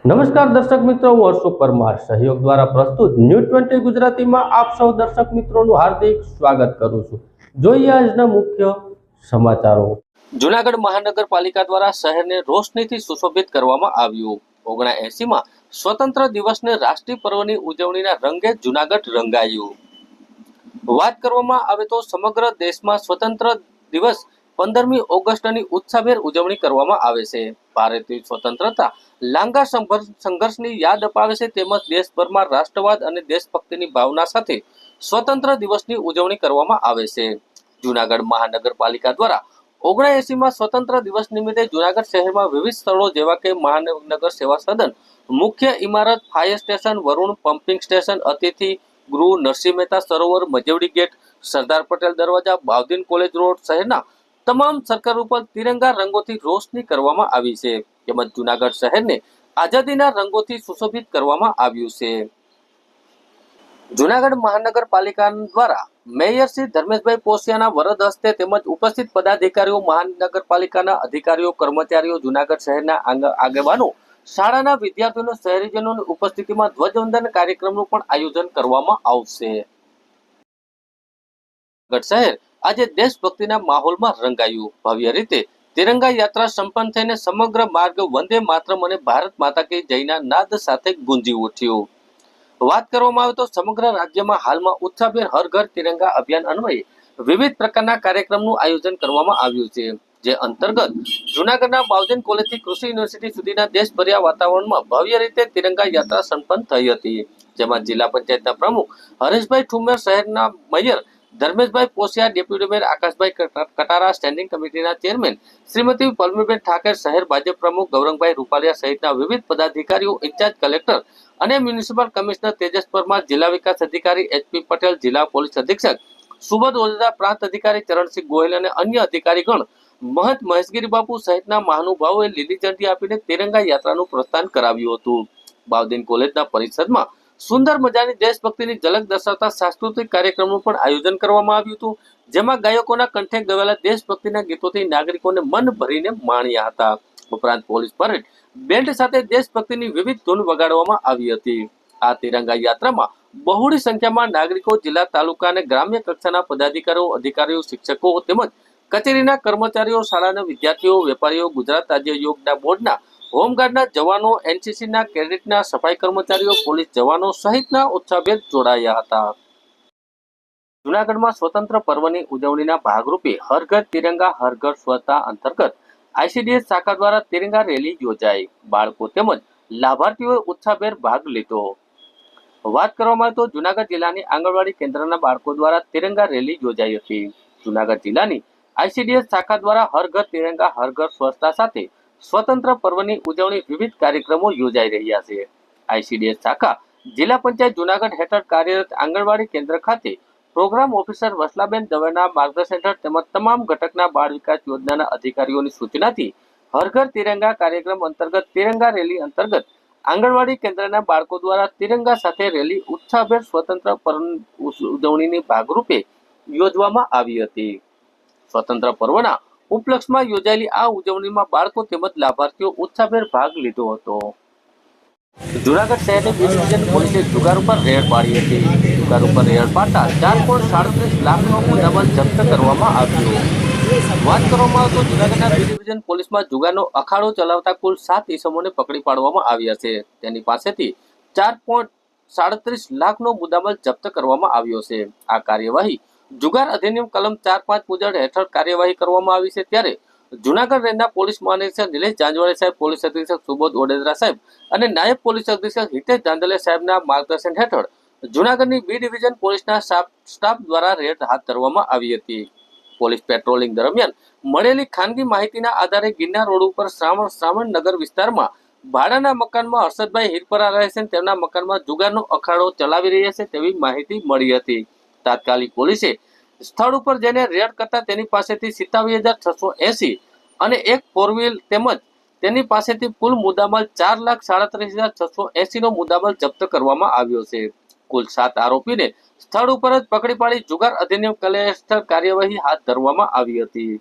નમસ્કાર દર્શક મિત્રો, હું હર્ષ પરમાર સહયોગ દ્વારા પ્રસ્તુત ન્યૂઝ 20 ગુજરાતીમાં આપ સૌ દર્શક મિત્રોનું હાર્દિક સ્વાગત કરું છું। જોઈએ આજના મુખ્ય સમાચારો। જૂનાગઢ મહાનગરપાલિકા દ્વારા શહેરને રોશનીથી સુશોભિત કરવામાં આવ્યું। 79માં સ્વતંત્ર દિવસને રાષ્ટ્રીય પર્વની ઉજવણીના રંગે જૂનાગઢ રંગાયું। વાત કરવામાં આવે તો સમગ્ર દેશમાં સ્વતંત્ર દિવસ 15મી ઓગસ્ટની ઉત્સાહભેર ઉજવણી કરવામાં આવે છે। ભારતીય સ્વતંત્રતા લાંબા સંઘર્ષની યાદ અપાવે છે, તેમજ દેશભરમાં રાષ્ટ્રવાદ અને દેશભક્તિની ભાવના સાથે સ્વતંત્ર દિવસની ઉજવણી કરવામાં આવે છે। જૂનાગઢ મહાનગરપાલિકા દ્વારા 79માં સ્વતંત્ર દિવસ નિમિત્તે જૂનાગઢ શહેરમાં વિવિધ સ્થળો જેવા કે મહાનગર સેવા સદન, મુખ્ય ઇમારત, fire station, Varun pumping station, અતિથિ ગૃહ, નરસિંહ મહેતા સરોવર, મજવડી ગેટ, સરદાર પટેલ દરવાજા, બાઉદીન કોલેજ રોડ શહેરના તમામ સર્કલ ઉપર તિરંગા રંગોથી રોશની કરવામાં આવી છે, તેમજ જૂનાગઢ શહેરને આઝાદીના રંગોથી સુશોભિત કરવામાં આવ્યું છે। જૂનાગઢ મહાનગરપાલિકા દ્વારા મેયર શ્રી ધર્મેશભાઈ પોસિયાના વરદ હસ્તે તેમજ ઉપસ્થિત પદાધિકારીઓ, મહાનગરપાલિકાના અધિકારીઓ, કર્મચારીઓ, જૂનાગઢ શહેરના આગેવાનો, શાળાના વિદ્યાર્થીઓ, શહેરીજનોની ઉપસ્થિતિમાં ધ્વજવંદન કાર્યક્રમનું પણ આયોજન કરવામાં આવશે। જૂનાગઢ શહેર આજે દેશભક્તિના માહોલમાં રંગાયું। ભવ્ય રીતે તિરંગા યાત્રા સંપન્ન થઈને સમગ્ર માર્ગ વંદે માતરમ અને ભારત માતા કી જયના નાદ સાથે ગુંજી ઉઠ્યું। વાત કરવામાં આવે તો સમગ્ર રાજ્યમાં હાલમાં ઉત્સાહભેર હર ઘર તિરંગા અભિયાન અન્વયે વિવિધ પ્રકારના કાર્યક્રમનું આયોજન કરવામાં આવ્યું છે, જે અંતર્ગત જૂનાગઢના બાઉદીન કોલેજથી કૃષિ યુનિવર્સિટી સુધીના દેશભર્યા વાતાવરણમાં ભવ્ય રીતે તિરંગા યાત્રા સંપન્ન થઈ હતી, જેમાં જિલ્લા પંચાયતના પ્રમુખ હરેશભાઈ ઠુમ્મર, શહેરના mayor Dharmeshbhai Posiya, deputy mayor Akashbhai Katara, standing કમિટીના ચેરમેન શ્રીમતી પલ્લવીબેન ઠાકર, શહેર ભાજપ પ્રમુખ ગૌરંગભાઈ રૂપાલિયા સહિતના વિવિધ પદાધિકારીઓ, ઇન્ચાર્જ કલેક્ટર અને મ્યુનિસિપલ કમિશનર તેજસ પરમાર, જિલ્લા વિકાસ અધિકારી એચપી પટેલ, જિલ્લા પોલીસ અધિક્ષક સુબોધ ઓઝા, પ્રાંત અધિકારી ચરણસિંહ ગોહિલ અને અન્ય અધિકારીગણ, મહંત મહેશગીરી બાપુ સહિતના મહાનુભાવોએ લીલી ઝંડી આપીને તિરંગા યાત્રાનું પ્રસ્થાન કરાવ્યું હતું। બાઉદીન કોલેજના પરિસરમાં સુંદર મજાની દેશભક્તિની ઝલક દર્શાવતા સાંસ્કૃતિક કાર્યક્રમનું પણ આયોજન કરવામાં આવ્યું હતું, જેમાં ગાયકોના કંઠે ગવાયેલા દેશભક્તિના ગીતોથી નાગરિકોને મન ભરીને માણ્યા હતા। ઉપરાંત પોલીસ પરેડ, બેન્ડ સાથે દેશભક્તિની વિવિધ ધૂન વગાડવામાં આવી હતી। આ તિરંગા યાત્રામાં બહોળી સંખ્યામાં નાગરિકો, જિલ્લા, તાલુકા અને ગ્રામ્ય કક્ષાના પદાધિકારીઓ, અધિકારીઓ, શિક્ષકો તેમજ કચેરીના કર્મચારીઓ, શાળાના વિદ્યાર્થીઓ, વેપારીઓ, ગુજરાત રાજ્ય યોગના બોર્ડના, હોમગાર્ડના જવાનો, એનસીસીના કેડેટના, સફાઈ કર્મચારીઓ, પોલીસ જવાનો સહિતના ઉત્સાહભેર જોડાયા હતા। જૂનાગઢમાં સ્વતંત્ર પર્વની ઉજવણીના ભાગરૂપે હર ઘર તિરંગા હર ઘર સ્વચ્છતા અંતર્ગત આઈસીડીએસ શાખા દ્વારા તિરંગા રેલી યોજાઈ। બાળકો તેમજ લાભાર્થીઓએ ઉત્સાહભેર ભાગ લીધો। વાત કરવામાં આવે તો જૂનાગઢ જિલ્લાની આંગણવાડી કેન્દ્રના બાળકો દ્વારા તિરંગા રેલી યોજાઈ હતી। જૂનાગઢ જિલ્લાની આઈસીડીએસ શાખા દ્વારા હર ઘર તિરંગા હર ઘર સ્વચ્છતા સાથે સ્વતંત્ર પર્વની ઉજવણી વિવિધ કાર્યક્રમો યોજાઈ રહ્યા છે। આઈસીડીએસ શાખા જિલ્લા પંચાયત જૂનાગઢ હેઠળ કાર્યરત આંગણવાડી કેન્દ્ર ખાતે પ્રોગ્રામ ઓફિસર વસલાબેન દવેના માર્ગદર્શન હેઠળ તેમજ તમામ ઘટકના બાળ વિકાસ યોજનાના અધિકારીઓની સૂચનાથી હર ઘર તિરંગા કાર્યક્રમ અંતર્ગત તિરંગા રેલી અંતર્ગત આંગણવાડી કેન્દ્રના બાળકો દ્વારા તિરંગા સાથે રેલી ઉત્સાહભેર સ્વતંત્ર પર્વ ઉજવણીની ભાગરૂપે યોજવામાં આવી હતી। સ્વતંત્ર પર્વના ઉપલક્ષમાં યોજાયેલી આ ઉજવણીમાં બાળકો તેમજ લાભાર્થીઓ ઉત્સાહભેર ભાગ લીધો હતો। જૂનાગઢ શહેરની બી ડિવિઝન પોલીસે જુગાર ઉપર રેડ પાડી હતી। જુગાર ઉપર રેડ પાડતા 4.37 લાખનો મુદ્દામાલ જપ્ત કરવામાં આવ્યો। વાત કરવામાં આવે તો જૂનાગઢના બી ડિવિઝન પોલીસમાં જુગારનો અખાડો ચલાવતા કુલ 7 ઈસમોને પકડી પાડવામાં આવ્યા છે। તેની પાસેથી 4.37 લાખનો મુદ્દામાલ જપ્ત કરવામાં આવ્યો છે। આ કાર્યવાહી જુગાર અધિનિયમ કલમ 4(5) મુજબ હેઠળ કાર્યવાહી કરવામાં આવી છે। ત્યારે જૂનાગઢ રેન્જના પોલીસ મહાનિરીક્ષક નિલેશ જાંજવાડે સાહેબ, પોલીસ અધિક્ષક સુબોધ ઓડેદરા સાહેબ અને નાયબ પોલીસ અધિક્ષક હિતેશ ધાંધલે સાહેબના માર્ગદર્શન હેઠળ જૂનાગઢની બી ડિવિઝન પોલીસના સ્ટાફ દ્વારા રેડ હાથ ધરવામાં આવી હતી। પોલીસ પેટ્રોલિંગ દરમિયાન મળેલી ખાનગી માહિતીના આધારે ગિરનાર રોડ ઉપર શ્રાવણ નગર વિસ્તારમાં ભાડાના મકાનમાં હર્ષદભાઈ હિરપરા રહે છે, તેમના મકાનમાં જુગારનો અખાડો ચલાવી રહ્યા છે તેવી માહિતી મળી હતી। તાત્કાલિક પોલીસે સ્થળ ઉપર જઈને રેડ કરતા તેની પાસેથી 87,680 અને એક 4 વ્હીલ તેમજ તેની પાસેથી કુલ મુદ્દામાલ 4,37,680 નો મુદ્દામાલ જપ્ત કરવામાં આવ્યો છે। કુલ 7 આરોપીને સ્થળ ઉપર જ પકડી પાડી જુગાર અધિનિયમ કલમ હેઠળ કાર્યવાહી હાથ ધરવામાં આવી હતી।